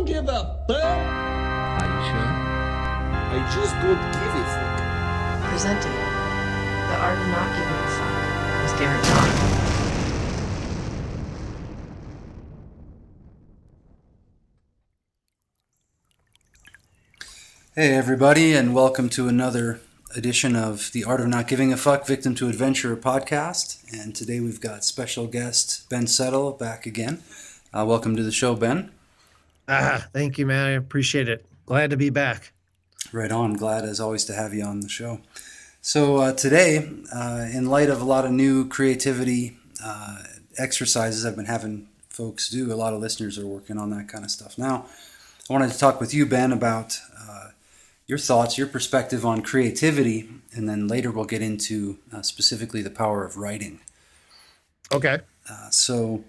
don't give a fuck. Are you sure? I just don't give a fuck. Presenting The Art of Not Giving a Fuck with Garrett John. Hey everybody, and welcome to another edition of the Art of Not Giving a Fuck Victim to Adventure podcast. And today we've got special guest Ben Settle back again. Welcome to the show, Ben. Thank you, man. I appreciate it. Glad to be back. Right on. Glad as always to have you on the show. So today, in light of a lot of new creativity exercises I've been having folks do, a lot of listeners are working on that kind of stuff now. I wanted to talk with you, Ben, about your thoughts, your perspective on creativity, and then later we'll get into specifically the power of writing. Okay. So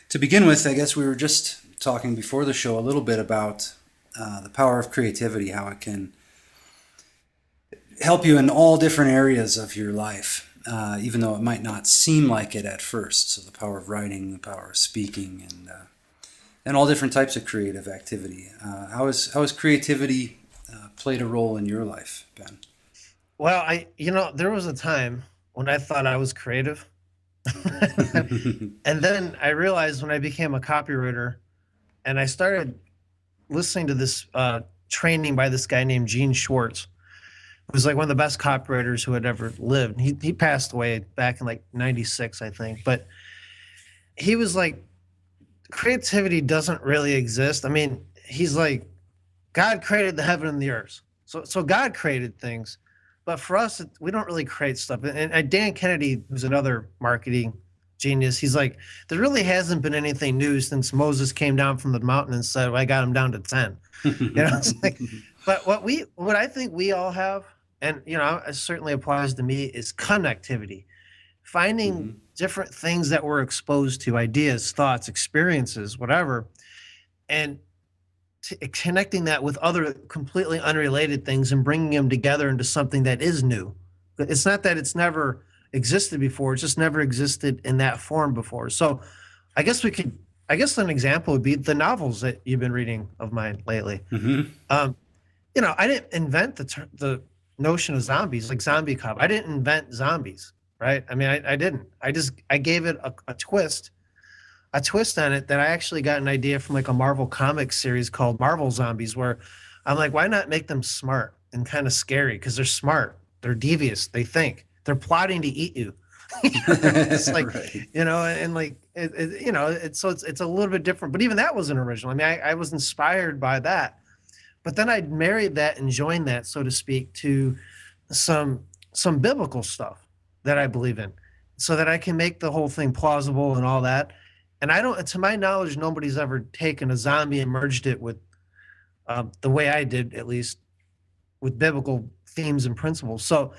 to begin with, I guess we were just talking before the show a little bit about the power of creativity, how it can help you in all different areas of your life, even though it might not seem like it at first. So the power of writing, the power of speaking, and all different types of creative activity. How has creativity played a role in your life, Ben? Well, there was a time when I thought I was creative. And then I realized when I became a copywriter and I started listening to this training by this guy named Gene Schwartz, who was like one of the best copywriters who had ever lived. He passed away back in like 96, I think. But he was like, creativity doesn't really exist. I mean, he's like, God created the heaven and the earth. So God created things. But for us, we don't really create stuff. And Dan Kennedy, who's another marketing genius, he's like, there really hasn't been anything new since Moses came down from the mountain and said, well, I got him down to 10. It's like, but what I think we all have, and it certainly applies to me, is connectivity. Finding different things that we're exposed to, ideas, thoughts, experiences, whatever, and connecting that with other completely unrelated things and bringing them together into something that is new. It's not that it's never existed before, it's just never existed in that form before. So I guess an example would be the novels that you've been reading of mine lately. I didn't invent the notion of zombies, like zombie cop. I didn't invent zombies, right? I mean, I didn't. I gave it a twist on it that I actually got an idea from like a Marvel Comics series called Marvel Zombies, where I'm like, why not make them smart and kind of scary? Because they're smart, they're devious, they think, they're plotting to eat you. It's like, Right. and like, it's a little bit different. But even that wasn't original. I mean, I was inspired by that. But then I married that and joined that, so to speak, to some biblical stuff that I believe in, so that I can make the whole thing plausible and all that. And to my knowledge, nobody's ever taken a zombie and merged it with the way I did, at least with biblical themes and principles. So,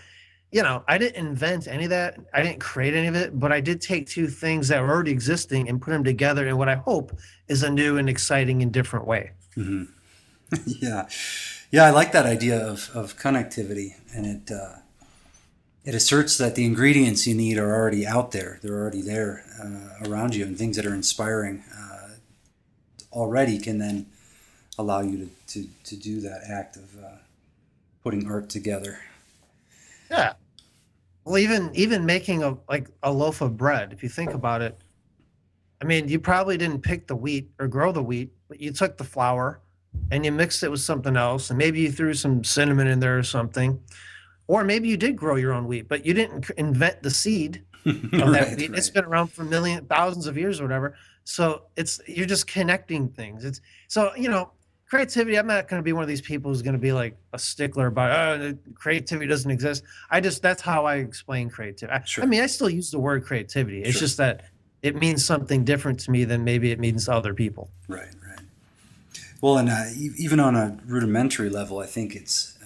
I didn't invent any of that. I didn't create any of it, but I did take two things that were already existing and put them together in what I hope is a new and exciting and different way. Mm-hmm. Yeah, I like that idea of connectivity, and it asserts that the ingredients you need are already out there. They're already there around you, and things that are inspiring already can then allow you to do that act of putting art together. Yeah. Well, even making a loaf of bread, if you think about it, I mean, you probably didn't pick the wheat or grow the wheat, but you took the flour and you mixed it with something else, and maybe you threw some cinnamon in there or something. Or maybe you did grow your own wheat, but you didn't invent the seed of that wheat. Right. It's been around for thousands of years or whatever. So you're just connecting things. Creativity, I'm not going to be one of these people who's going to be like a stickler about creativity doesn't exist. That's how I explain creativity. Sure. I mean, I still use the word creativity. It's just that it means something different to me than maybe it means to other people. Right. Well, and even on a rudimentary level, I think it's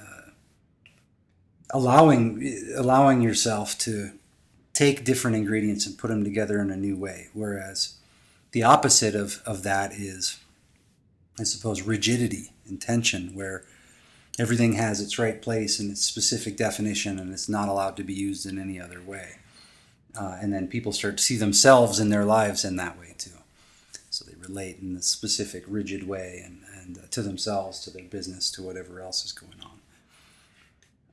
allowing yourself to take different ingredients and put them together in a new way. Whereas the opposite of that is, I suppose, rigidity and tension, where everything has its right place and its specific definition, and it's not allowed to be used in any other way. And then people start to see themselves in their lives in that way too. So they relate in a specific, rigid way, and to themselves, to their business, to whatever else is going on.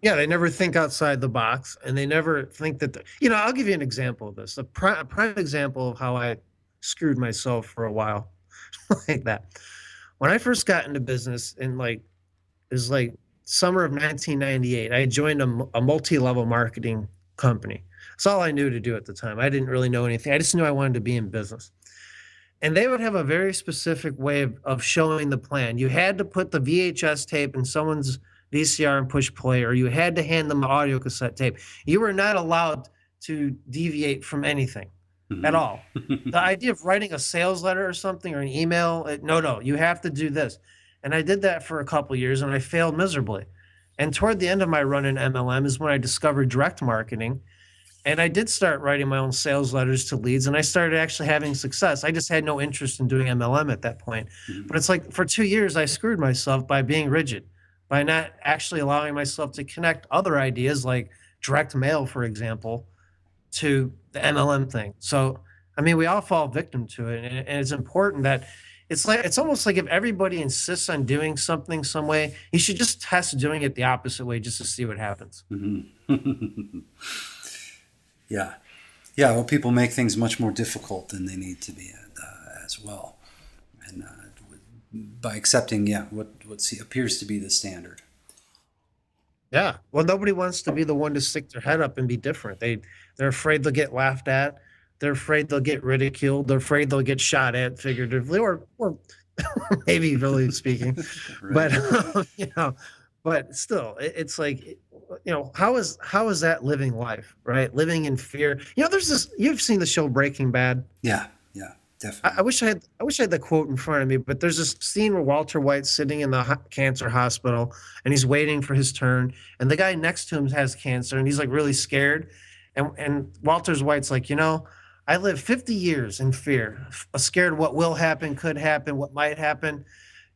Yeah, they never think outside the box, and they never think that. I'll give you an example of this. A prime example of how I screwed myself for a while, like that. When I first got into business in it was like summer of 1998, I joined a multi-level marketing company. That's all I knew to do at the time. I didn't really know anything. I just knew I wanted to be in business. And they would have a very specific way of showing the plan. You had to put the VHS tape in someone's VCR and push play, or you had to hand them the audio cassette tape. You were not allowed to deviate from anything at all. The idea of writing a sales letter or something or an email, no, you have to do this. And I did that for a couple of years, and I failed miserably. And toward the end of my run in MLM is when I discovered direct marketing. And I did start writing my own sales letters to leads, and I started actually having success. I just had no interest in doing MLM at that point. But it's like for 2 years, I screwed myself by being rigid, by not actually allowing myself to connect other ideas like direct mail, for example, to the MLM thing. So, I mean, we all fall victim to it. And it's important that it's almost like if everybody insists on doing something some way, you should just test doing it the opposite way just to see what happens. Yeah. Well, people make things much more difficult than they need to be as well. And by accepting, what appears to be the standard. Yeah. Well, nobody wants to be the one to stick their head up and be different. They're afraid they'll get laughed at. They're afraid they'll get ridiculed. They're afraid they'll get shot at figuratively or maybe really speaking. Right. But, but still, it's like, how is that living life, right? Living in fear. You've seen the show Breaking Bad. Yeah, definitely. I wish I had the quote in front of me, but there's this scene where Walter White's sitting in the cancer hospital and he's waiting for his turn, and the guy next to him has cancer and he's like really scared, and Walter White's like, I lived 50 years in fear, scared what will happen, could happen, what might happen.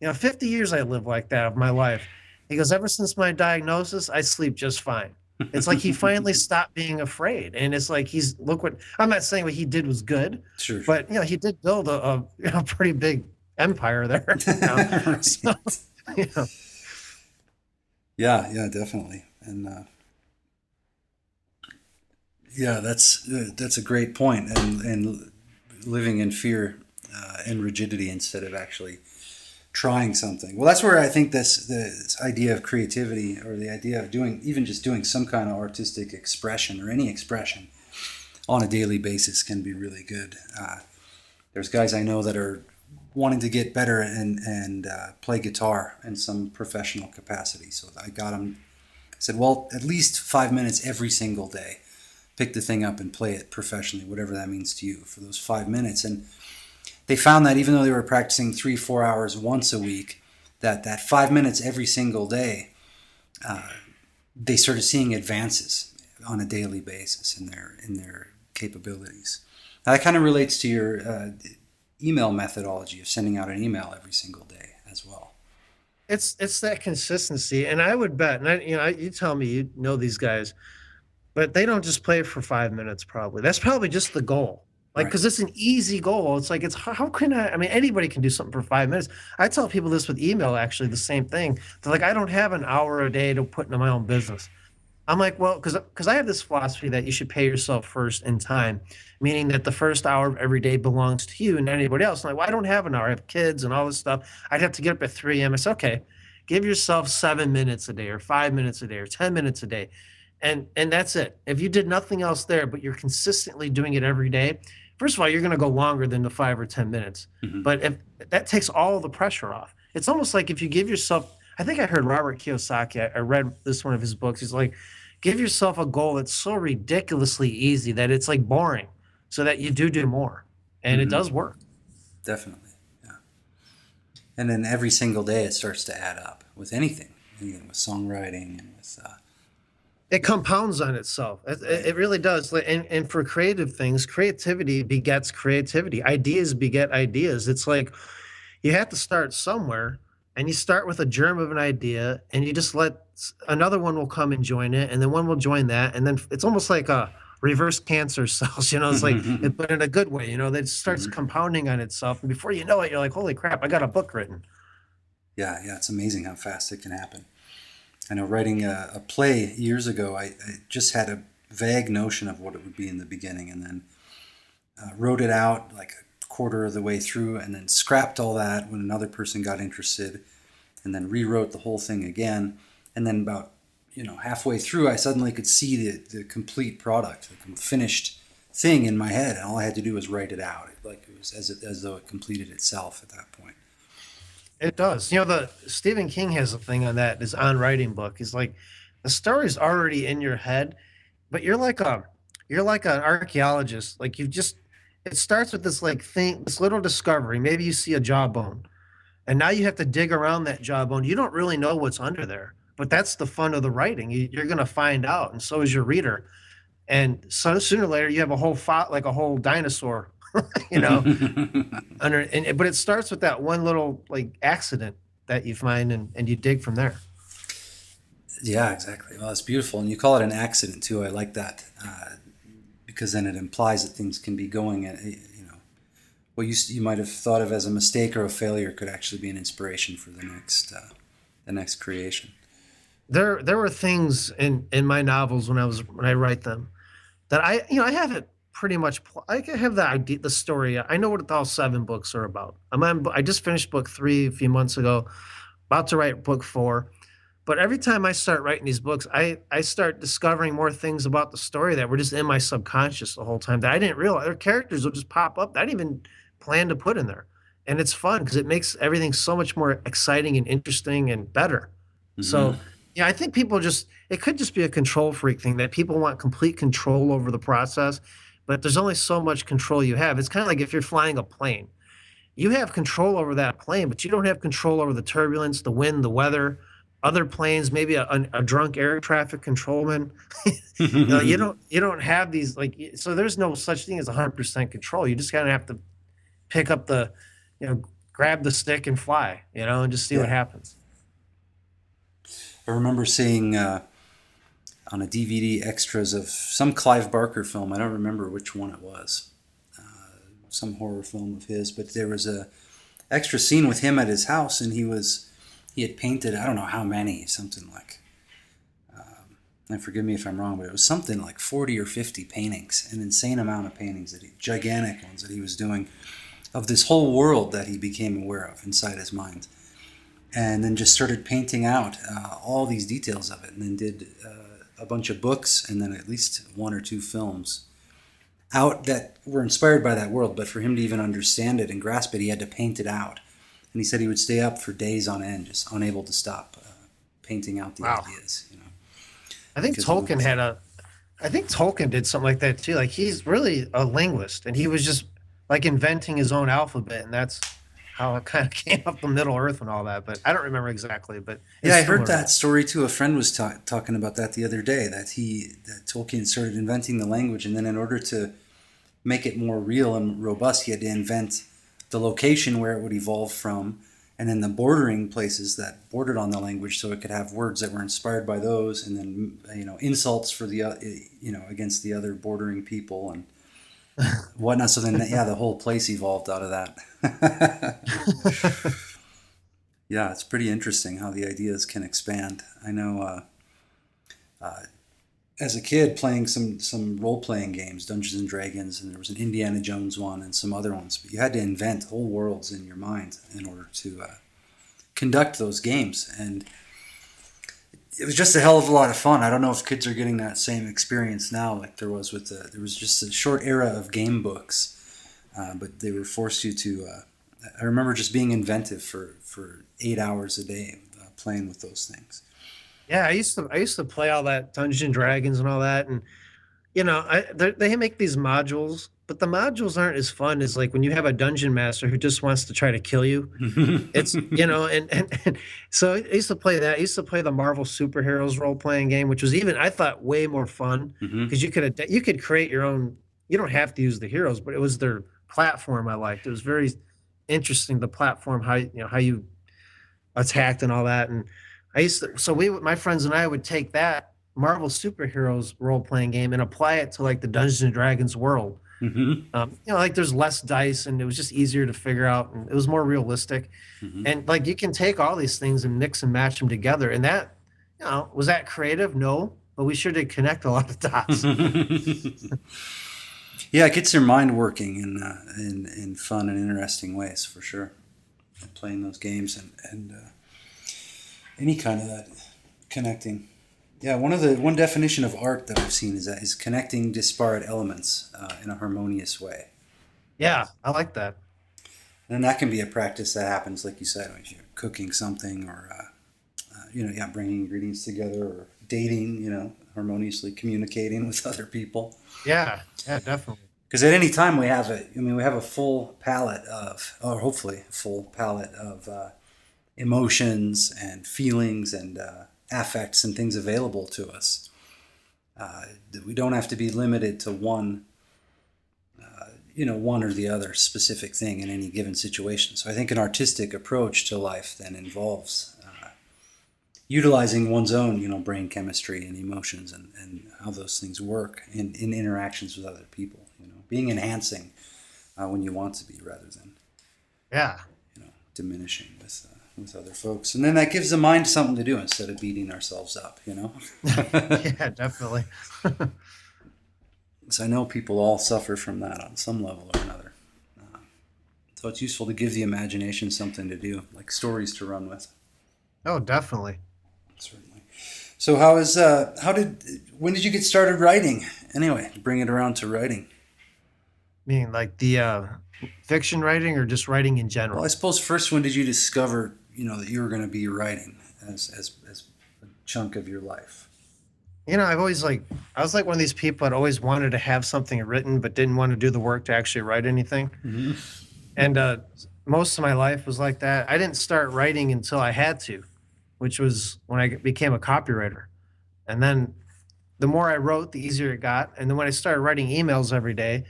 50 years I lived like that of my life. He goes, ever since my diagnosis, I sleep just fine. It's like he finally stopped being afraid. And it's like I'm not saying what he did was good, sure. But he did build a pretty big empire there. Right. So, Yeah, definitely. And that's a great point. And living in fear and rigidity instead of actually trying something. Well, that's where I think this idea of creativity, or the idea of doing some kind of artistic expression or any expression on a daily basis, can be really good. There's guys I know that are wanting to get better and play guitar in some professional capacity. So I got them. I said, well, at least 5 minutes every single day. Pick the thing up and play it professionally, whatever that means to you, for those 5 minutes. And they found that even though they were practicing 3-4 hours once a week, that 5 minutes every single day, they started seeing advances on a daily basis in their capabilities. Now, that kind of relates to your email methodology of sending out an email every single day as well. It's that consistency, and I would bet, and you tell me you know these guys, but they don't just play for 5 minutes. Probably that's probably just the goal. Because it's an easy goal. It's like, how can I mean, anybody can do something for 5 minutes. I tell people this with email, actually, the same thing. They're like, I don't have an hour a day to put into my own business. I'm like, well, because I have this philosophy that you should pay yourself first in time, meaning that the first hour of every day belongs to you and not anybody else. I'm like, well, I don't have an hour. I have kids and all this stuff. I'd have to get up at 3 a.m. I said, okay, give yourself 7 minutes a day or 5 minutes a day or 10 minutes a day. And that's it. If you did nothing else there, but you're consistently doing it every day, first of all, you're going to go longer than the 5 or 10 minutes. Mm-hmm. But if that takes all the pressure off. It's almost like if you give yourself, I think I heard Robert Kiyosaki, I read this one of his books. He's like, give yourself a goal that's so ridiculously easy that it's like boring, so that you do more. And it does work. Definitely. Yeah. And then every single day it starts to add up with anything, with songwriting and with... It compounds on itself. It really does. And for creative things, creativity begets creativity. Ideas beget ideas. It's like you have to start somewhere, and you start with a germ of an idea, and you just let another one will come and join it, and then one will join that, and then it's almost like a reverse cancer cells. It's like, but in a good way. That starts Mhm. compounding on itself, and before you know it, you're like, holy crap, I got a book written. Yeah, it's amazing how fast it can happen. I know writing a play years ago, I just had a vague notion of what it would be in the beginning, and then wrote it out like a quarter of the way through, and then scrapped all that when another person got interested, and then rewrote the whole thing again. And then about halfway through, I suddenly could see the complete product, the finished thing in my head, and all I had to do was write it out. Like it was as though it completed itself at that point. It does. The Stephen King has a thing on that. His on writing book. He's like, the story's already in your head, but you're like an archaeologist. Like it starts with this like thing, this little discovery. Maybe you see a jawbone, and now you have to dig around that jawbone. You don't really know what's under there, but that's the fun of the writing. You're going to find out, and so is your reader. And so sooner or later, you have a whole like a whole dinosaur, but it starts with that one little like accident that you find, and you dig from there. Yeah, exactly. Well, it's beautiful, and you call it an accident too. I like that because then it implies that things can be going at what you might have thought of as a mistake or a failure could actually be an inspiration for the next creation. There were things in my novels when I write them that I have it pretty much. I have the idea, the story. I know what all 7 books are about. I just finished book 3 a few months ago, about to write book 4. But every time I start writing these books, I start discovering more things about the story that were just in my subconscious the whole time that I didn't realize. Their characters will just pop up that I didn't even plan to put in there. And it's fun because it makes everything so much more exciting and interesting and better. So, yeah, I think it could just be a control freak thing that people want complete control over the process, but there's only so much control you have. It's kind of like if you're flying a plane. You have control over that plane, but you don't have control over the turbulence, the wind, the weather, other planes, maybe a drunk air traffic controlman. You don't have these so there's no such thing as 100% control. You just kind of have to pick up grab the stick and fly, and just see what happens. I remember seeing on a DVD extras of some Clive Barker film. I don't remember which one it was. Some horror film of his, but there was a extra scene with him at his house, and he had painted, I don't know how many, something like, and forgive me if I'm wrong, but it was something like 40 or 50 paintings, an insane amount of paintings, gigantic ones that he was doing, of this whole world that he became aware of inside his mind. And then just started painting out all these details of it, and then did a bunch of books, and then at least 1 or 2 films out that were inspired by that world. But for him to even understand it and grasp it, he had to paint it out. And he said he would stay up for days on end, just unable to stop painting out the ideas. I think Tolkien did something like that too. Like he's really a linguist, and he was just like inventing his own alphabet, and that's how it kind of came up from Middle Earth and all that. But I don't remember exactly. But yeah, I heard that story too. A friend was talking about that the other day. That Tolkien started inventing the language, and then in order to make it more real and robust, he had to invent the location where it would evolve from, and then the bordering places that bordered on the language, so it could have words that were inspired by those, and then insults for the against the other bordering people and whatnot. So then the whole place evolved out of that. Yeah, it's pretty interesting how the ideas can expand. I know as a kid playing some role-playing games, Dungeons and Dragons, and there was an Indiana Jones one and some other ones, but you had to invent whole worlds in your mind in order to conduct those games, and it was just a hell of a lot of fun. I don't know if kids are getting that same experience now like there was there was just a short era of game books, but they were forced you to I remember just being inventive for 8 hours a day playing with those things. Yeah, I used to play all that Dungeons and Dragons and all that, and they make these modules, but the modules aren't as fun as like when you have a dungeon master who just wants to try to kill you. It's and so I used to play that. I used to play the Marvel superheroes role playing game, which was even I thought way more fun because you could create your own. You don't have to use the heroes, but it was their platform I liked. It was very interesting, the platform, how you attacked and all that. And my friends and I would take that Marvel superheroes role playing game and apply it to like the Dungeons and Dragons world. Hmm. Like there's less dice and it was just easier to figure out and it was more realistic. Hmm. And like you can take all these things and mix and match them together. And that, was that creative? No, but we sure did connect a lot of dots. Yeah, it gets your mind working in fun and interesting ways for sure. Playing those games and any kind of that connecting. Yeah, one definition of art that I've seen is connecting disparate elements in a harmonious way. Yeah, I like that. And that can be a practice that happens, like you said, when you're cooking something or bringing ingredients together or dating, harmoniously communicating with other people. Yeah, definitely. Because at any time we have a full palette of, or hopefully a full palette of emotions and feelings and affects and things available to us. We don't have to be limited to one or the other specific thing in any given situation. So I think an artistic approach to life then involves utilizing one's own, brain chemistry and emotions and how those things work in interactions with other people. Being enhancing when you want to be, rather than diminishing with other folks. And then that gives the mind something to do instead of beating ourselves up. Yeah, definitely. So I know people all suffer from that on some level or another. So it's useful to give the imagination something to do, like stories to run with. Oh, definitely. Certainly. So when did you get started writing? Anyway, bring it around to writing. Meaning like the fiction writing or just writing in general? Well, I suppose first, when did you discover, that you were going to be writing as a chunk of your life? I was like one of these people that always wanted to have something written, but didn't want to do the work to actually write anything. Mm-hmm. And most of my life was like that. I didn't start writing until I had to, which was when I became a copywriter. And then the more I wrote, the easier it got. And then when I started writing emails every day,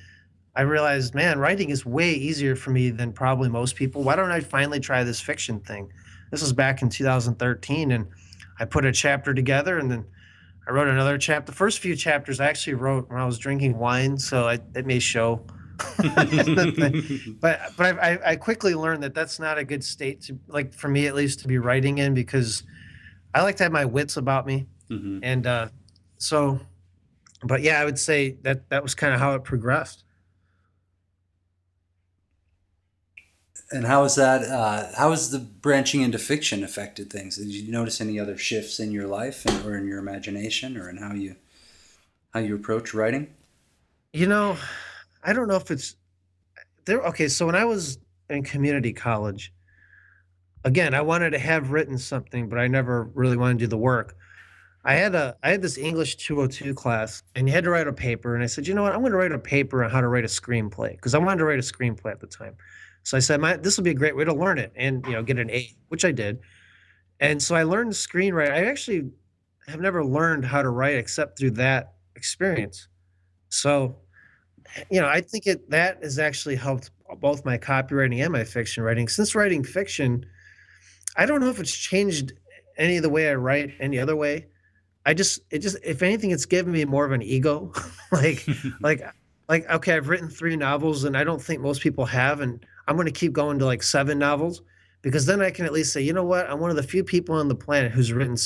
I realized, man, writing is way easier for me than probably most people. Why don't I finally try this fiction thing? This was back in 2013, and I put a chapter together, and then I wrote another chapter. The first few chapters I actually wrote when I was drinking wine, so it may show. but I quickly learned that that's not a good state to, like, for me at least, to be writing in, because I like to have my wits about me. Mm-hmm. And but yeah, I would say that was kind of how it progressed. And how is that? How has the branching into fiction affected things? Did you notice any other shifts in your life, or in your imagination, or in how you approach writing? I don't know if it's there. Okay, so when I was in community college, again, I wanted to have written something, but I never really wanted to do the work. I had this English 202 class, and you had to write a paper. And I said, you know what? I'm going to write a paper on how to write a screenplay, because I wanted to write a screenplay at the time. So I said, this will be a great way to learn it and get an A, which I did. And so I learned screenwriting. I actually have never learned how to write except through that experience. So, I think that has actually helped both my copywriting and my fiction writing. Since writing fiction, I don't know if it's changed any of the way I write any other way. If anything, it's given me more of an ego. like, like, okay, I've written 3 novels, and I don't think most people have, and I'm going to keep going to like 7 novels, because then I can at least say, you know what, I'm one of the few people on the planet who's written a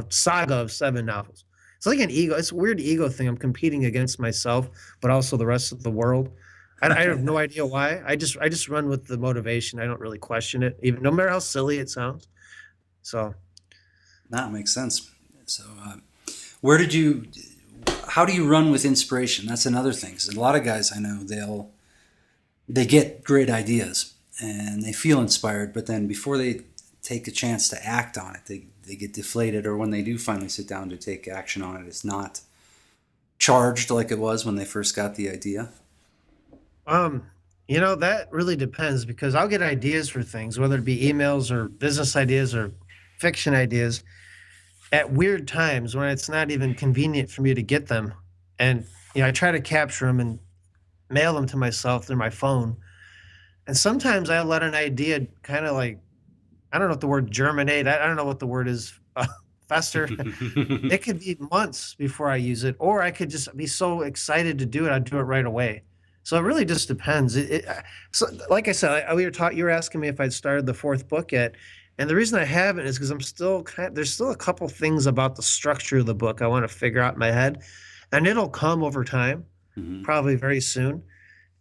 saga of 7 novels. It's like an ego. It's a weird ego thing. I'm competing against myself, but also the rest of the world. I have no idea why. I just run with the motivation. I don't really question it, even no matter how silly it sounds. So That makes sense. So, how do you run with inspiration? That's another thing. 'Cause a lot of guys I know, they get great ideas and they feel inspired, but then before they take a chance to act on it, they get deflated, or when they do finally sit down to take action on it, it's not charged like it was when they first got the idea. that really depends, because I'll get ideas for things, whether it be emails or business ideas or fiction ideas, at weird times when it's not even convenient for me to get them. And I try to capture them and mail them to myself through my phone. And sometimes I let an idea kind of like, I don't know what the word germinate. I don't know what the word is fester. It could be months before I use it, or I could just be so excited to do it, I'd do it right away. So it really just depends. So like I said, you were asking me if I'd started the fourth book yet, and the reason I haven't is because I'm still there's still a couple things about the structure of the book I want to figure out in my head, and it'll come over time, probably very soon.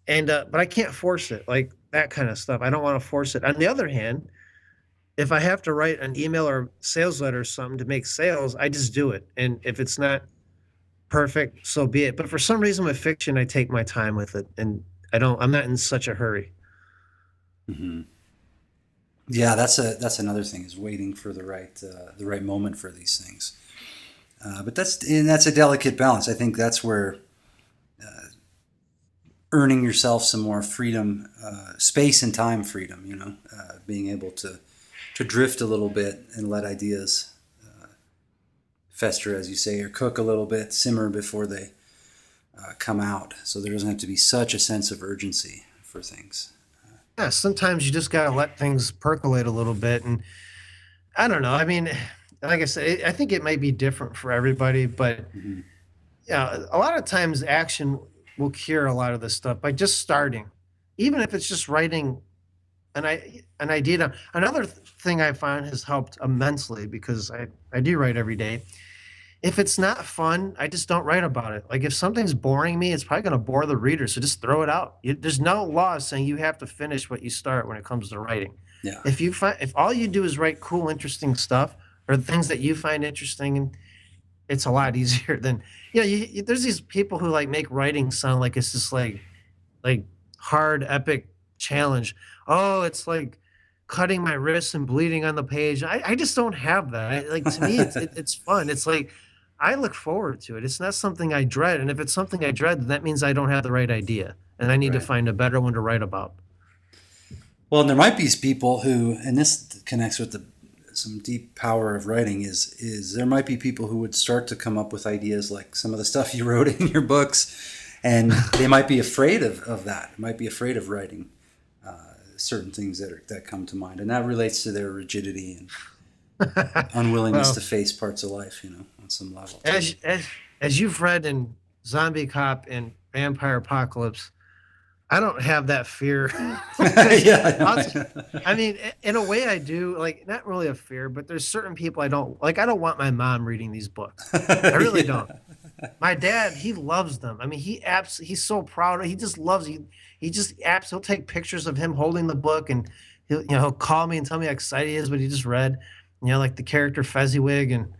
And but I can't force it, like that kind of stuff. I don't want to force it. On the other hand, if I have to write an email or sales letter or something to make sales, I just do it. And if it's not perfect, so be it. But for some reason with fiction, I take my time with it, and I'm not in such a hurry. Yeah, that's another thing, is waiting for the right moment for these things. But that's a delicate balance. I think that's where earning yourself some more freedom, space and time freedom, being able to drift a little bit and let ideas fester, as you say, or cook a little bit, simmer before they come out. So there doesn't have to be such a sense of urgency for things. Yeah, sometimes you just got to let things percolate a little bit. And I don't know. I mean, like I said, I think it might be different for everybody, but yeah, a lot of times action will cure a lot of this stuff by just starting, even if it's just writing an idea down. Another thing I find has helped immensely, because I do write every day. If it's not fun, I just don't write about it. Like if something's boring me, it's probably going to bore the reader. So just throw it out. There's no law saying you have to finish what you start when it comes to writing. Yeah. If all you do is write cool, interesting stuff, or things that you find interesting, it's a lot easier than, there's these people who like make writing sound like it's just like hard, epic challenge. Oh, it's like cutting my wrists and bleeding on the page. I just don't have that. To me, it's fun. It's like, I look forward to it. It's not something I dread. And if it's something I dread, then that means I don't have the right idea, and I need to find a better one to write about. Well, and there might be people who, and this connects with some deep power of writing, is there might be people who would start to come up with ideas like some of the stuff you wrote in your books, and they might be afraid of that. Might be afraid of writing certain things that come to mind, and that relates to their rigidity and unwillingness to face parts of life, on some level. As you've read in Zombie Cop and Vampire Apocalypse, I don't have that fear. I mean, in a way I do, like, not really a fear, but there's certain people I don't want my mom reading these books. I really don't. My dad, he loves them. I mean, he's so proud. He just loves it. He'll take pictures of him holding the book, and he'll call me and tell me how excited he is what he just read. Like the character Fezziwig and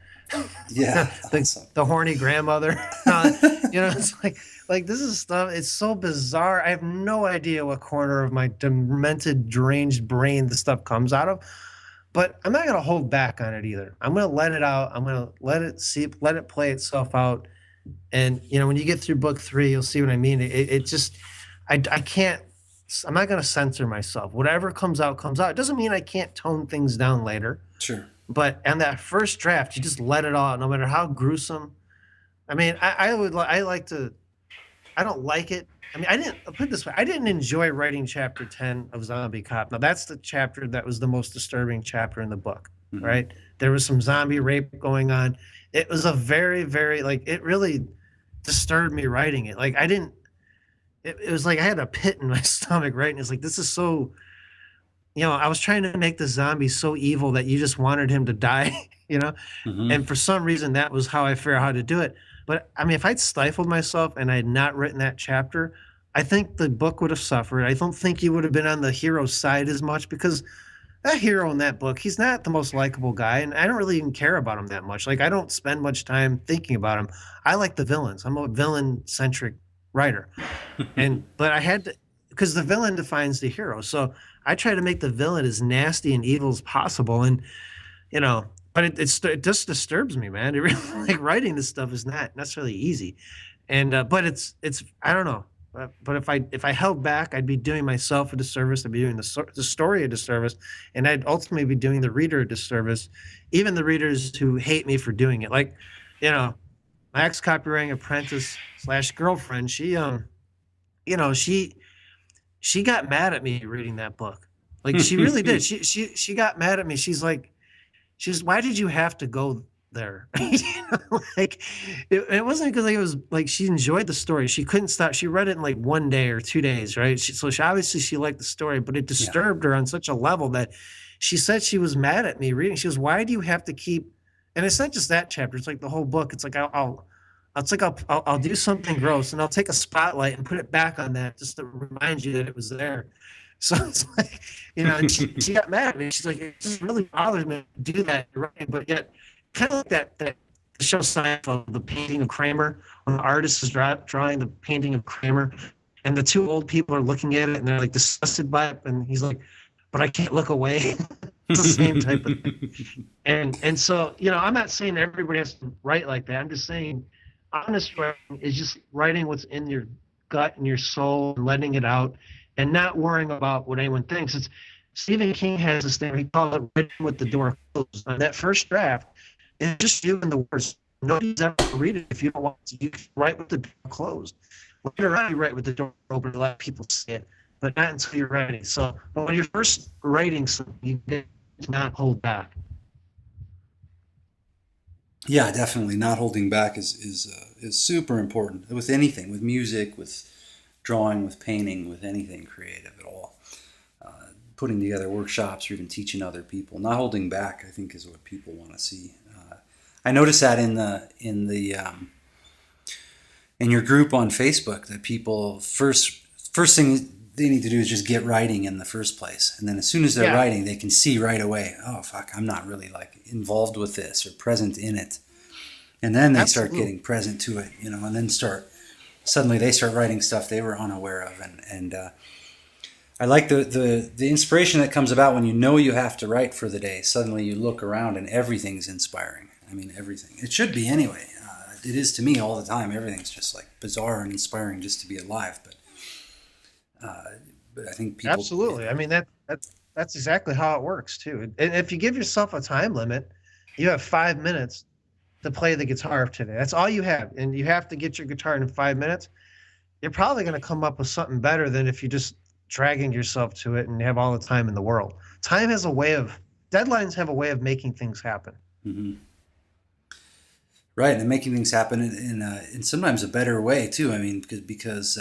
the horny grandmother. It's like this is stuff. It's so bizarre. I have no idea what corner of my demented, deranged brain the stuff comes out of. But I'm not going to hold back on it either. I'm going to let it out. I'm going to let it play itself out. And when you get through book 3, you'll see what I mean. It just, I can't. I'm not going to censor myself. Whatever comes out, comes out. It doesn't mean I can't tone things down later. Sure. But on that first draft, you just let it all out, no matter how gruesome. I mean, I don't like it. I mean, I'll put it this way. I didn't enjoy writing chapter 10 of Zombie Cop. Now, that's the chapter that was the most disturbing chapter in the book, right? There was some zombie rape going on. It was a very, very, it really disturbed me writing it. Like, it was like I had a pit in my stomach, right? And it's like, this is so, I was trying to make the zombie so evil that you just wanted him to die, And for some reason, that was how I figured out how to do it. But I mean, if I'd stifled myself and I had not written that chapter, I think the book would have suffered. I don't think you would have been on the hero's side as much, because that hero in that book, he's not the most likable guy, and I don't really even care about him that much. Like, I don't spend much time thinking about him. I like the villains. I'm a villain-centric writer. But I had to, because the villain defines the hero. So I try to make the villain as nasty and evil as possible. And, but it just disturbs me, man. It really, like, writing this stuff is not necessarily easy. And, but it's, I don't know. But if I held back, I'd be doing myself a disservice. I'd be doing the story a disservice, and I'd ultimately be doing the reader a disservice, even the readers who hate me for doing it. Like, my ex-copywriting apprentice / girlfriend, she got mad at me reading that book. Like, she really did. She got mad at me. She's why did you have to go there. Like it wasn't because it was like she enjoyed the story. She couldn't stop. She read it in like 1 day or 2 days, right? So she obviously she liked the story, but it disturbed her on such a level that she said she was mad at me reading. She goes, "Why do you have to keep?" And it's not just that chapter; it's like the whole book. It's like I'll do something gross and I'll take a spotlight and put it back on that just to remind you that it was there. So it's like, and she got mad at me. She's like, it just really bothers me to do that, right? But yet, kind of like that show Seinfeld, the painting of Kramer, when the artist is drawing the painting of Kramer, and the two old people are looking at it and they're like disgusted by it, and he's like, but I can't look away. It's the same type of thing. And so, I'm not saying everybody has to write like that. I'm just saying honest writing is just writing what's in your gut and your soul and letting it out and not worrying about what anyone thinks. It's Stephen King has this thing, he called it writing with the door closed. On that first draft, it's just you and the words. Nobody's ever going to read it if you don't want to. You can write with the door closed. Later on, you write with the door open to let people see it, but not until you're ready. So but when you're first writing something, you need to not hold back. Yeah, definitely. Not holding back is super important with anything, with music, with drawing, with painting, with anything creative at all. Putting together workshops or even teaching other people. Not holding back, I think, is what people want to see. I noticed that in your group on Facebook, that people first thing they need to do is just get writing in the first place, and then as soon as they're writing, they can see right away, oh fuck, I'm not really like involved with this or present in it, and then they start getting present to it, and then suddenly they start writing stuff they were unaware of, and I like the inspiration that comes about when you have to write for the day. Suddenly you look around and everything's inspiring. I mean, everything. It should be anyway. It is to me all the time. Everything's just like bizarre and inspiring just to be alive. But I think people absolutely. I mean that's exactly how it works too. And if you give yourself a time limit, you have 5 minutes to play the guitar today. That's all you have, and you have to get your guitar in 5 minutes. You're probably going to come up with something better than if you just dragging yourself to it and have all the time in the world. Deadlines have a way of making things happen. Mm-hmm. Right, and making things happen in sometimes a better way too. I mean, because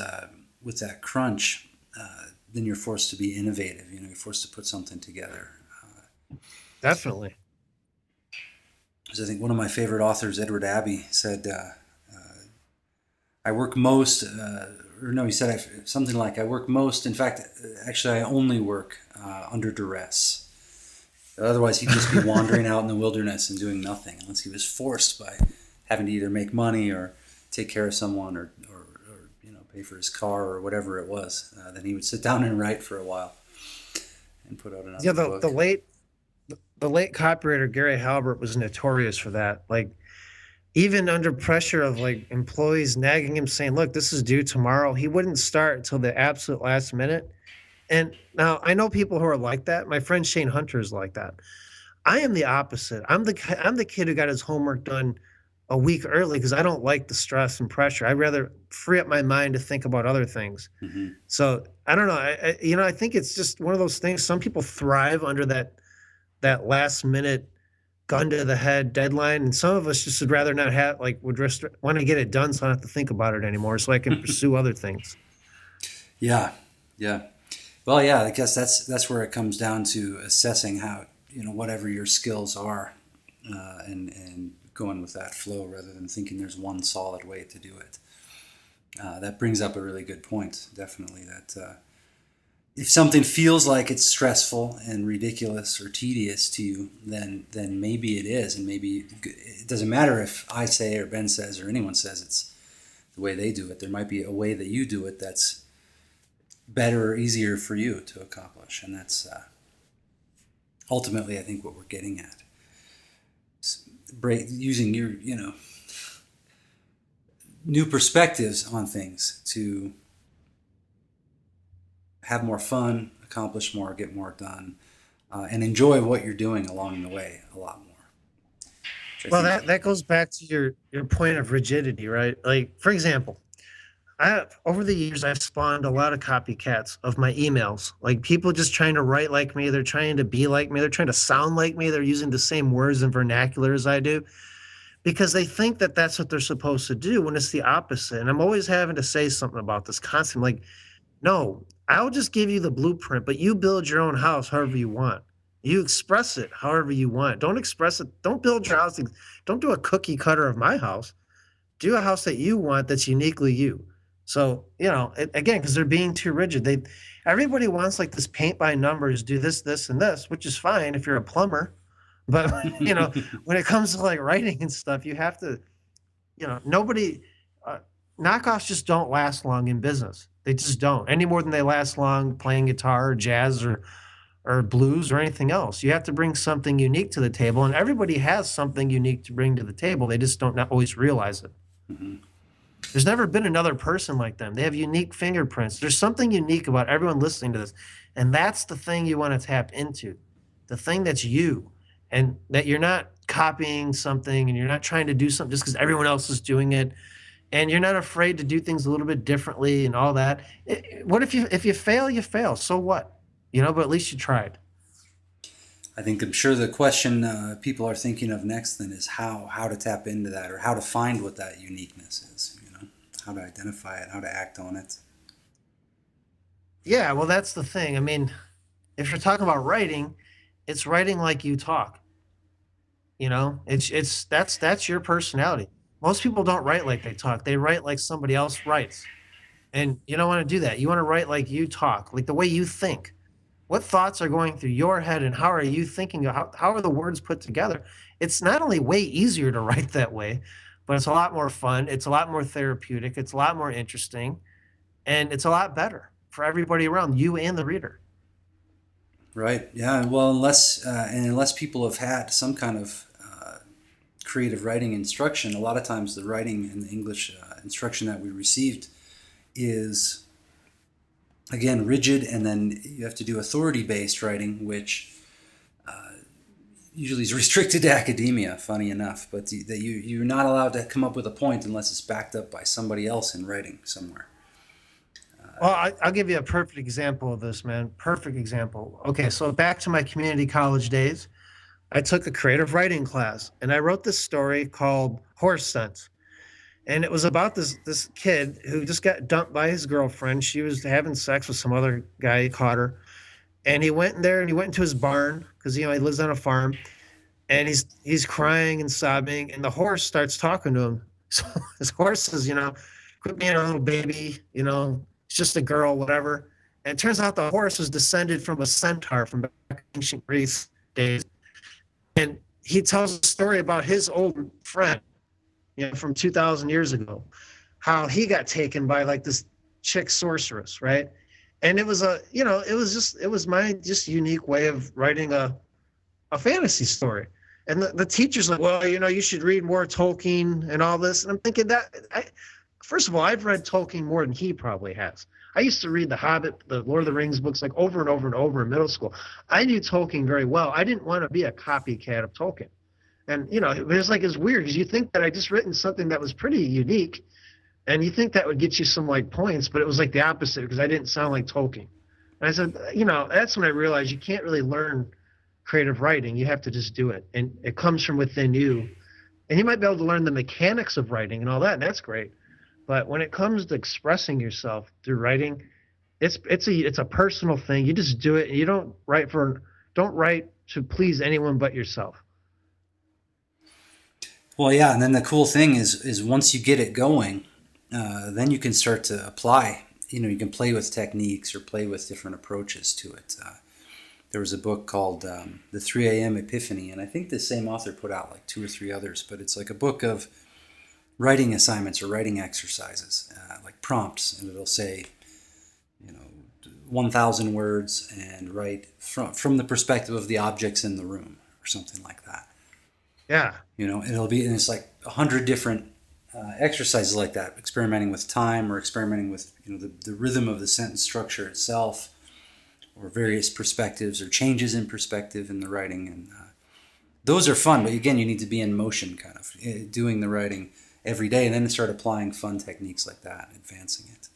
with that crunch, then you're forced to be innovative. You're forced to put something together. Definitely. Because I think one of my favorite authors, Edward Abbey, said, "I work most." He said something like, "I work most. In fact, actually, I only work under duress. Otherwise, he'd just be wandering out in the wilderness and doing nothing, unless he was forced by having to either make money or take care of someone or pay for his car or whatever it was. Then he would sit down and write for a while and put out another book." The late copywriter Gary Halbert was notorious for that. Like, even under pressure of like employees nagging him, saying, "Look, this is due tomorrow," he wouldn't start until the absolute last minute. And now I know people who are like that. My friend Shane Hunter is like that. I am the opposite. I'm the kid who got his homework done a week early because I don't like the stress and pressure. I'd rather free up my mind to think about other things. Mm-hmm. So I don't know. I think it's just one of those things. Some people thrive under that last minute gun to the head deadline, and some of us just would rather not have, like, would just want to get it done so I don't have to think about it anymore, so I can pursue other things. Yeah. Well, yeah, I guess that's where it comes down to assessing how, whatever your skills are, and going with that flow rather than thinking there's one solid way to do it. That brings up a really good point, definitely, that if something feels like it's stressful and ridiculous or tedious to you, then maybe it is, and maybe it doesn't matter if I say or Ben says or anyone says it's the way they do it. There might be a way that you do it that's better or easier for you to accomplish, and that's ultimately, I think, what we're getting at. Using your new perspectives on things to have more fun, accomplish more, get more done, and enjoy what you're doing along the way a lot more. Well, that goes back to your point of rigidity, right? Like, for example, over the years, I've spawned a lot of copycats of my emails. Like, people just trying to write like me. They're trying to be like me. They're trying to sound like me. They're using the same words and vernacular as I do. because they think that that's what they're supposed to do when it's the opposite. And I'm always having to say something about this constantly. Like, no, I'll just give you the blueprint, but you build your own house however you want. You express it however you want. Don't express it. Don't build your house. Don't do a cookie cutter of my house. Do a house that you want that's uniquely you. So, again, because they're being too rigid. Everybody wants like this paint by numbers, do this, this, and this, which is fine if you're a plumber. But when it comes to like writing and stuff, you have to, nobody knockoffs just don't last long in business. They just don't, any more than they last long playing guitar or jazz or blues or anything else. You have to bring something unique to the table, and everybody has something unique to bring to the table. They just don't always realize it. Mm-hmm. There's never been another person like them. They have unique fingerprints. There's something unique about everyone listening to this, and that's the thing you want to tap into, the thing that's you, and that you're not copying something and you're not trying to do something just because everyone else is doing it. And you're not afraid to do things a little bit differently and all that. What if you fail, you fail. So what? But at least you tried. I'm sure the question people are thinking of next then is how to tap into that, or how to find what that uniqueness is, how to identify it, how to act on it. Yeah, well, that's the thing. I mean, if you're talking about writing, it's writing like you talk. That's your personality. Most people don't write like they talk. They write like somebody else writes. And you don't want to do that. You want to write like you talk, like the way you think. What thoughts are going through your head and how are you thinking? How are the words put together? It's not only way easier to write that way, but it's a lot more fun. It's a lot more therapeutic. It's a lot more interesting. And it's a lot better for everybody around, you and the reader. Right. Yeah. Well, unless people have had some kind of creative writing instruction, a lot of times the writing and the English instruction that we received is, again, rigid, and then you have to do authority-based writing, which usually is restricted to academia, funny enough, but that you're not allowed to come up with a point unless it's backed up by somebody else in writing somewhere. Well, I'll give you a perfect example of this, man. Perfect example. Okay, so back to my community college days, I took a creative writing class, and I wrote this story called Horse Sense. And it was about this kid who just got dumped by his girlfriend. She was having sex with some other guy. He caught her. And he went in there and he went into his barn because, he lives on a farm. And he's crying and sobbing. And the horse starts talking to him. So his horse says, quit being a little baby. It's just a girl, whatever. And it turns out the horse was descended from a centaur from back in ancient Greece days. And he tells a story about his old friend, from 2,000 years ago, how he got taken by like this chick sorceress, right? And it was it was my just unique way of writing a fantasy story. And the teacher's like, well, you should read more Tolkien and all this. And I'm thinking first of all, I've read Tolkien more than he probably has. I used to read The Hobbit, the Lord of the Rings books, like over and over and over in middle school. I knew Tolkien very well. I didn't want to be a copycat of Tolkien. And, it's weird because you think that I just written something that was pretty unique, and you think that would get you some like points, but it was like the opposite because I didn't sound like Tolkien. And I said, that's when I realized you can't really learn creative writing. You have to just do it. And it comes from within you. And you might be able to learn the mechanics of writing and all that, and that's great. But when it comes to expressing yourself through writing, it's a personal thing. You just do it, and you don't write to please anyone but yourself. Well, yeah, and then the cool thing is once you get it going, then you can start to apply. You can play with techniques or play with different approaches to it. There was a book called The 3 a.m. Epiphany, and I think the same author put out like 2 or 3 others, but it's like a book of writing assignments or writing exercises, like prompts, and it'll say, 1,000 words and write from the perspective of the objects in the room or something like that. Yeah. And it's like 100 different exercises like that, experimenting with time or experimenting with, the rhythm of the sentence structure itself, or various perspectives or changes in perspective in the writing. And those are fun, but again, you need to be in motion kind of doing the writing every day, and then start applying fun techniques like that, advancing it.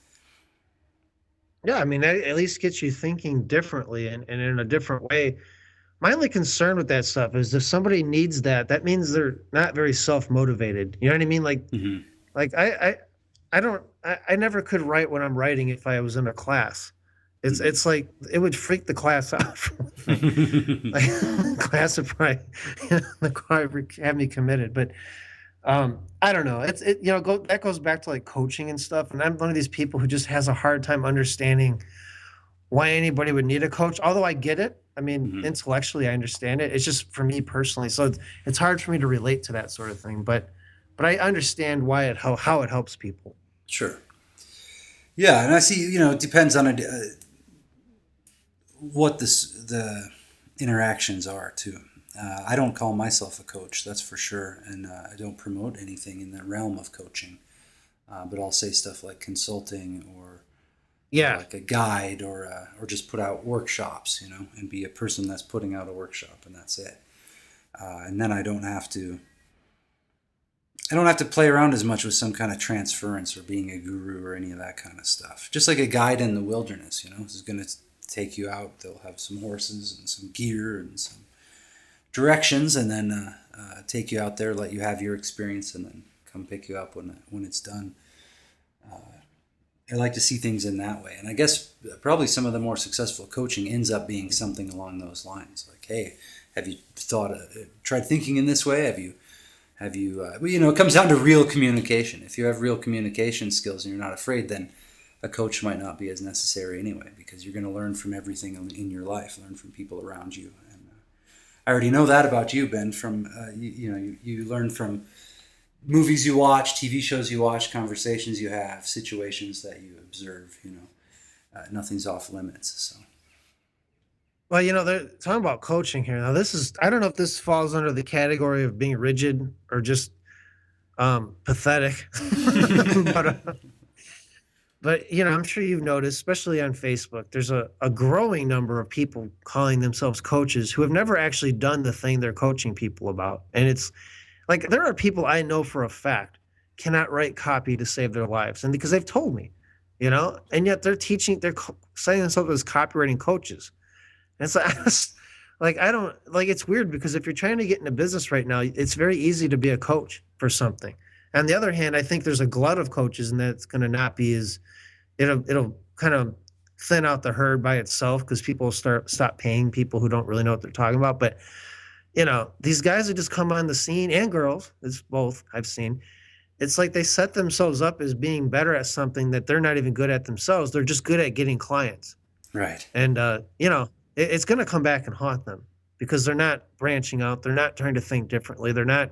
Yeah, I mean, that at least gets you thinking differently and in a different way my only concern with that stuff is if somebody needs that, that means they're not very self-motivated. You know what I mean? Mhm. Like I don't, I never could write when I'm writing if I was in a class. It's like it would freak the class out. Like class would probably the choir would have me committed, but I don't know. That goes back to like coaching and stuff. And I'm one of these people who just has a hard time understanding why anybody would need a coach. Although I get it. I mean, Mhm. intellectually I understand it. It's just for me personally. So it's hard for me to relate to that sort of thing. But I understand why how it helps people. Sure. Yeah, and I see. It depends on what the interactions are too. I don't call myself a coach, that's for sure, and I don't promote anything in the realm of coaching. But I'll say stuff like consulting or Yeah. like a guide or just put out workshops, and be a person that's putting out a workshop, and that's it. And then I don't have to play around as much with some kind of transference or being a guru or any of that kind of stuff. Just like a guide in the wilderness, this is going to take you out. They'll have some horses and some gear and some directions, and then take you out there, let you have your experience, and then come pick you up when it's done. I like to see things in that way, and I guess probably some of the more successful coaching ends up being something along those lines. Like, hey, have you tried thinking in this way? Have you? It comes down to real communication. If you have real communication skills and you're not afraid, then a coach might not be as necessary anyway, because you're going to learn from everything in your life, learn from people around you. And I already know that about you, Ben. From you learn from movies you watch, TV shows you watch, conversations you have, situations that you observe. Nothing's off limits. So. Well, they're talking about coaching here. Now, I don't know if this falls under the category of being rigid or just pathetic. But I'm sure you've noticed, especially on Facebook, there's a growing number of people calling themselves coaches who have never actually done the thing they're coaching people about. And it's like there are people I know for a fact cannot write copy to save their lives. And because they've told me, and yet they're saying themselves as copywriting coaches. And it's I don't it's weird because if you're trying to get into business right now, it's very easy to be a coach for something. On the other hand, I think there's a glut of coaches, and that's going to not be as it'll kind of thin out the herd by itself because people stop paying people who don't really know what they're talking about. But these guys who just come on the scene, and girls, it's both I've seen. It's like they set themselves up as being better at something that they're not even good at themselves. They're just good at getting clients. Right. And it's going to come back and haunt them because they're not branching out. They're not trying to think differently. They're not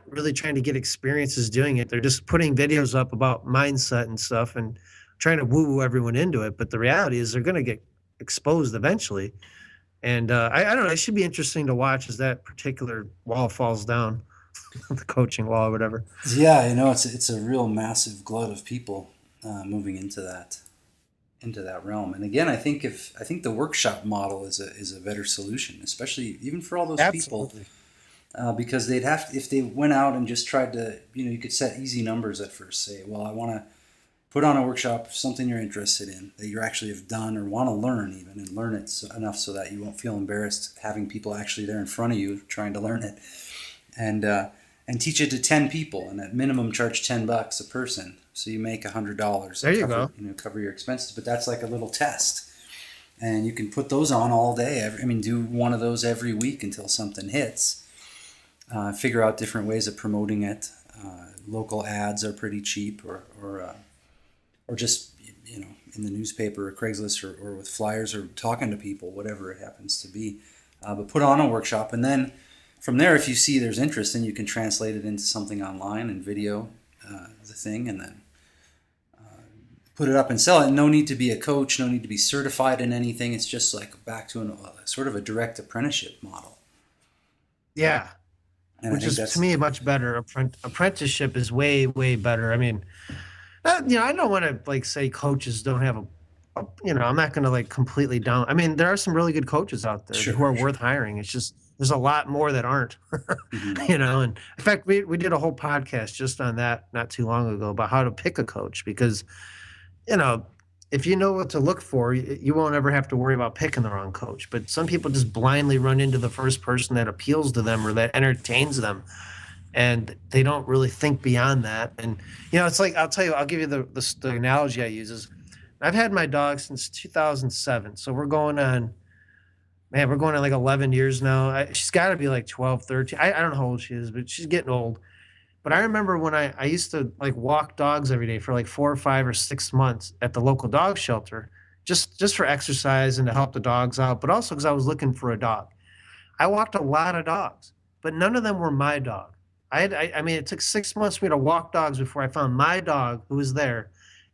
really trying to get experiences doing it. They're just putting videos up about mindset and stuff and trying to woo everyone into it. But the reality is they're going to get exposed eventually. And I don't know. It should be interesting to watch as that particular wall falls down, the coaching wall or whatever. Yeah, it's a real massive glut of people moving into that realm. And again, I think the workshop model is a better solution, especially even for all those Absolutely. people, because they'd have to, if they went out and just tried to, you could set easy numbers at first. Say, well, I want to put on a workshop, something you're interested in that you actually have done or want to learn even, and learn it enough so that you won't feel embarrassed having people actually there in front of you trying to learn it, and teach it to 10 people, and at minimum charge $10 a person, so you make $100. There you go. Cover your expenses, but that's like a little test, and you can put those on all day. Do one of those every week until something hits. Figure out different ways of promoting it. Local ads are pretty cheap, or just in the newspaper or Craigslist or with flyers or talking to people, whatever it happens to be. But put on a workshop, and then from there, if you see there's interest, then you can translate it into something online and video the thing, and then put it up and sell it. No need to be a coach, no need to be certified in anything. It's just like back to sort of a direct apprenticeship model. Yeah. And which is to me much better. Apprenticeship is way, way better. I mean, I don't want to say coaches don't have I'm not going to completely down. I mean, there are some really good coaches out there who are worth hiring. It's just there's a lot more that aren't. Mm-hmm. And in fact, we did a whole podcast just on that not too long ago about how to pick a coach because if you know what to look for, you won't ever have to worry about picking the wrong coach. But some people just blindly run into the first person that appeals to them or that entertains them, and they don't really think beyond that. And it's like, I'll tell you, I'll give you the analogy I use is, I've had my dog since 2007, so we're going on like 11 years now. She's got to be like 12, 13. I don't know how old she is, but she's getting old. But I remember when I used to like walk dogs every day for like 4 or 5 or 6 months at the local dog shelter, just for exercise and to help the dogs out, but also because I was looking for a dog. I walked a lot of dogs, but none of them were my dog. I mean, it took 6 months for me to walk dogs before I found my dog who was there,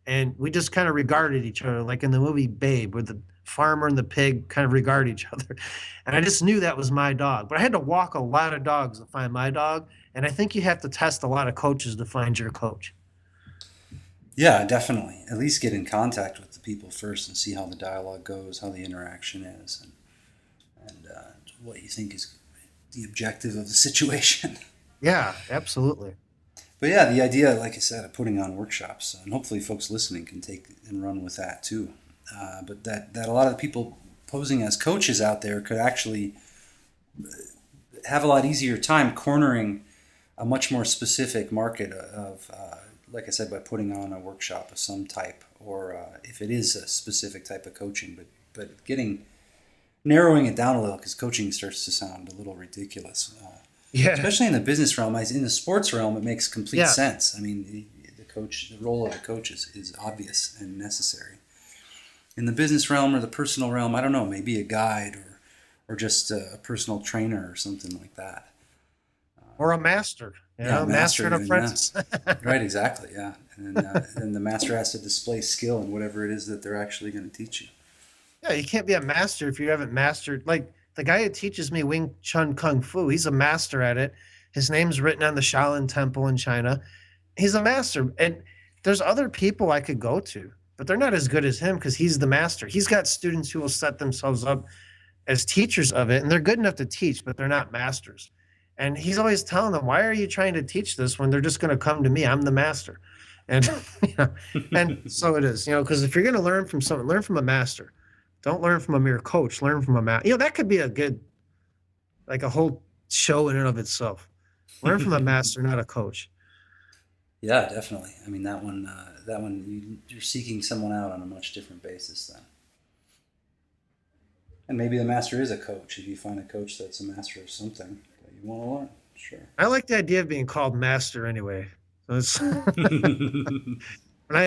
and we just kind of regarded each other like in the movie Babe, where the farmer and the pig kind of regard each other. And I just knew that was my dog. But I had to walk a lot of dogs to find my dog. And I think you have to test a lot of coaches to find your coach. Yeah, definitely. At least get in contact with the people first and see how the dialogue goes, how the interaction is, and what you think is the objective of the situation. Yeah, absolutely. But yeah, the idea, like I said, of putting on workshops, and hopefully folks listening can take and run with that too. But that a lot of the people posing as coaches out there could actually have a lot easier time cornering a much more specific market of, like I said, by putting on a workshop of some type, or if it is a specific type of coaching, but narrowing it down a little, because coaching starts to sound a little ridiculous. Yeah. Especially in the business realm. In the sports realm, it makes complete sense. I mean, the role of the coach is obvious and necessary. In the business realm or the personal realm, I don't know, maybe a guide or just a personal trainer or something like that. Or a master, master and even, apprentice. Yeah. Right, exactly, yeah. And then the master has to display skill in whatever it is that they're actually going to teach you. Yeah, you can't be a master if you haven't mastered. Like the guy who teaches me Wing Chun Kung Fu, he's a master at it. His name's written on the Shaolin Temple in China. He's a master. And there's other people I could go to, but they're not as good as him because he's the master. He's got students who will set themselves up as teachers of it, and they're good enough to teach, but they're not masters. And he's always telling them, why are you trying to teach this when they're just going to come to me? I'm the master. And, and so it is, because if you're going to learn from someone, learn from a master. Don't learn from a mere coach, learn from a master. That could be a good, like a whole show in and of itself. Learn from a master, not a coach. Yeah, definitely. I mean, that one, you're seeking someone out on a much different basis then. And maybe the master is a coach. If you find a coach that's a master of something that you want to learn, sure. I like the idea of being called master anyway. So it's when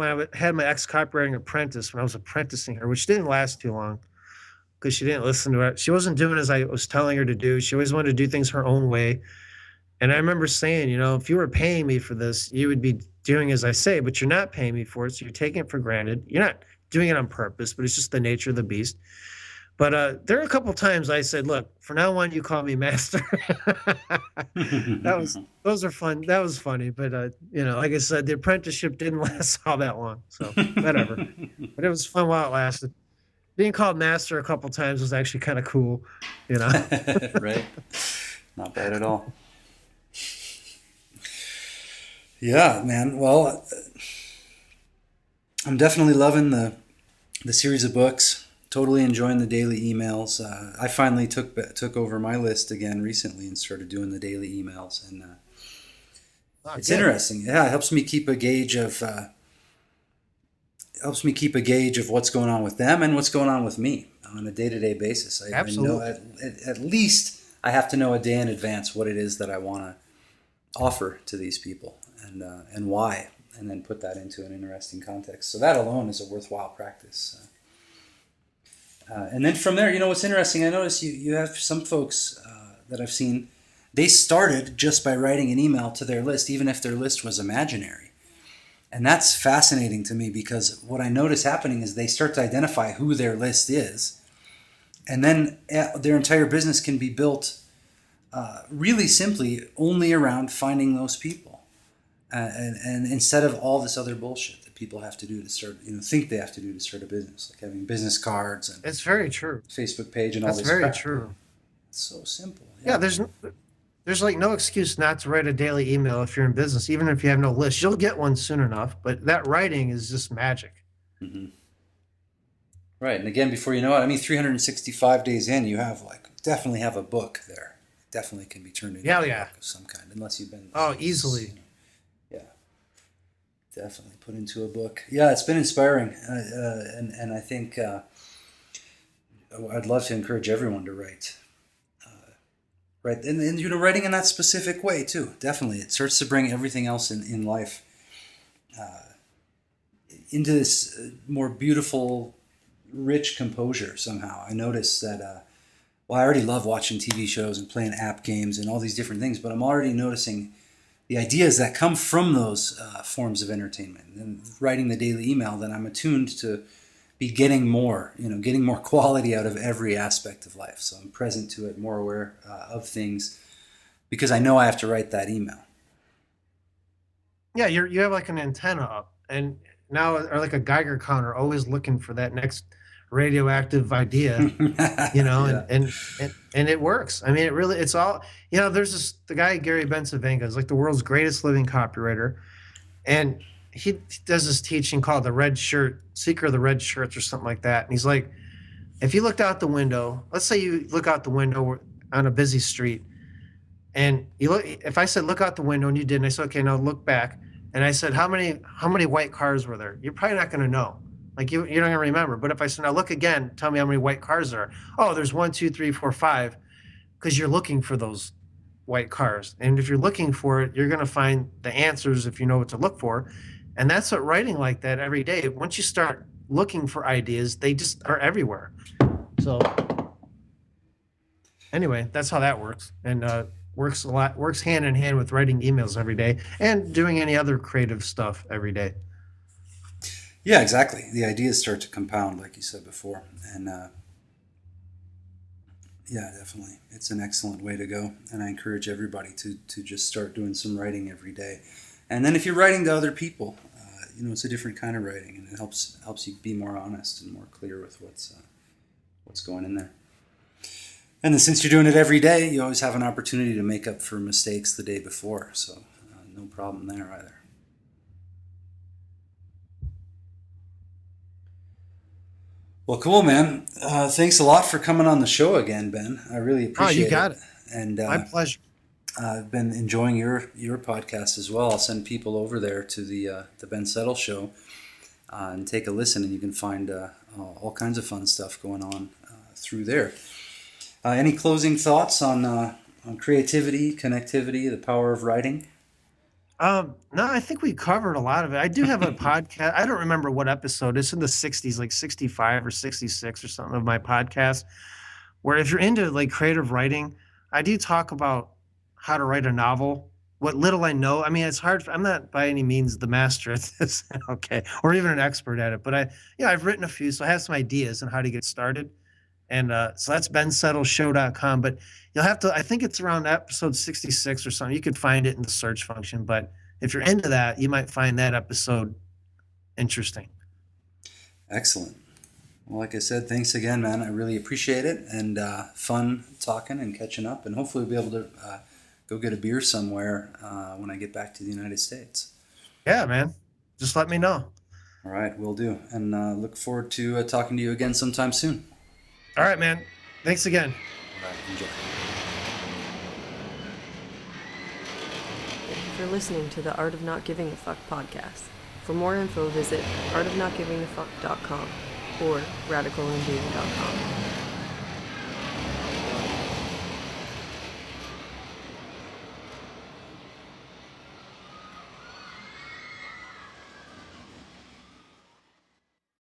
I had my ex-copywriting apprentice, when I was apprenticing her, which didn't last too long because she didn't listen to it. She wasn't doing as I was telling her to do. She always wanted to do things her own way. And I remember saying, if you were paying me for this, you would be doing as I say, but you're not paying me for it. So you're taking it for granted. You're not doing it on purpose, but it's just the nature of the beast. But there are a couple times I said, look, from now on, you call me master. Those are fun. That was funny. But, like I said, the apprenticeship didn't last all that long. So whatever. But it was fun while it lasted. Being called master a couple times was actually kind of cool, Right. Not bad at all. Yeah, man. Well, I'm definitely loving the series of books. Totally enjoying the daily emails. I finally took over my list again recently and started doing the daily emails, and it's interesting. Yeah, it helps me keep a gauge of what's going on with them and what's going on with me on a day-to-day basis. Absolutely. I know at least I have to know a day in advance what it is that I want to offer to these people and why, and then put that into an interesting context. So that alone is a worthwhile practice. And then from there, what's interesting, I notice you have some folks that I've seen, they started just by writing an email to their list, even if their list was imaginary. And that's fascinating to me because what I notice happening is they start to identify who their list is. And then their entire business can be built really simply only around finding those people. And instead of all this other bullshit that people have to do to start, think they have to do to start a business, like having business cards and it's very true. Facebook page and all this. That's very crap. true. It's so simple. Yeah, there's like no excuse not to write a daily email if you're in business, even if you have no list. You'll get one soon enough, but that writing is just magic. Right, and again, before you know it, I mean, 365 days in, you have definitely have a book there. Definitely can be turned into a book of some kind, unless you've been. Oh, easily. Yeah, definitely put into a book. Yeah, it's been inspiring, and I think I'd love to encourage everyone to write. Right, and writing in that specific way too. Definitely, it starts to bring everything else in life into this more beautiful, rich composure. Somehow, I noticed that. Well, I already love watching TV shows and playing app games and all these different things, but I'm already noticing the ideas that come from those forms of entertainment. And writing the daily email, then I'm attuned to be getting more quality out of every aspect of life. So I'm present to it, more aware of things, because I know I have to write that email. Yeah, you have like an antenna up, and now or like a Geiger counter, always looking for that next radioactive idea, Yeah. and it works. I mean, it's all, there's the guy, Gary Bencivenga, is like the world's greatest living copywriter. And he does this teaching called the red shirt, seeker of the red shirts or something like that. And he's like, if you looked out the window, let's say you look out the window on a busy street, and if I said, look out the window, and you did, and I said, okay, now look back. And I said, how many white cars were there? You're probably not going to know. Like you're not going to remember. But if I said, now look again, tell me how many white cars there are. Oh, there's 1, 2, 3, 4, 5, because you're looking for those white cars. And if you're looking for it, you're going to find the answers if you know what to look for. And that's what writing like that every day. Once you start looking for ideas, they just are everywhere. So anyway, that's how that works. And works hand in hand with writing emails every day and doing any other creative stuff every day. Yeah, exactly. The ideas start to compound, like you said before. And yeah, definitely. It's an excellent way to go. And I encourage everybody to just start doing some writing every day. And then if you're writing to other people, it's a different kind of writing, and it helps you be more honest and more clear with what's going in there. And then since you're doing it every day, you always have an opportunity to make up for mistakes the day before. So no problem there either. Well, cool, man. Thanks a lot for coming on the show again, Ben. I really appreciate it. Oh, you got it. And my pleasure. I've been enjoying your podcast as well. I'll send people over there to the Ben Settle Show and take a listen, and you can find all kinds of fun stuff going on through there. Any closing thoughts on creativity, connectivity, the power of writing? No, I think we covered a lot of it. I do have a podcast. I don't remember what episode. It's in the 60s, like 65 or 66 or something of my podcast, where if you're into like creative writing, I do talk about how to write a novel, what little I know. I mean, it's hard. I'm not by any means the master at this, okay, or even an expert at it, but I've written a few, so I have some ideas on how to get started. And so that's bensettleshow.com. But you'll have to, I think it's around episode 66 or something. You could find it in the search function. But if you're into that, you might find that episode interesting. Excellent. Well, like I said, thanks again, man. I really appreciate it. And fun talking and catching up. And hopefully we'll be able to go get a beer somewhere when I get back to the United States. Yeah, man. Just let me know. All right, will do. And look forward to talking to you again sometime soon. All right, man. Thanks again. All right, enjoy. Thank you for listening to the Art of Not Giving a Fuck podcast. For more info, visit artofnotgivingaffuck.com or radicalngating.com.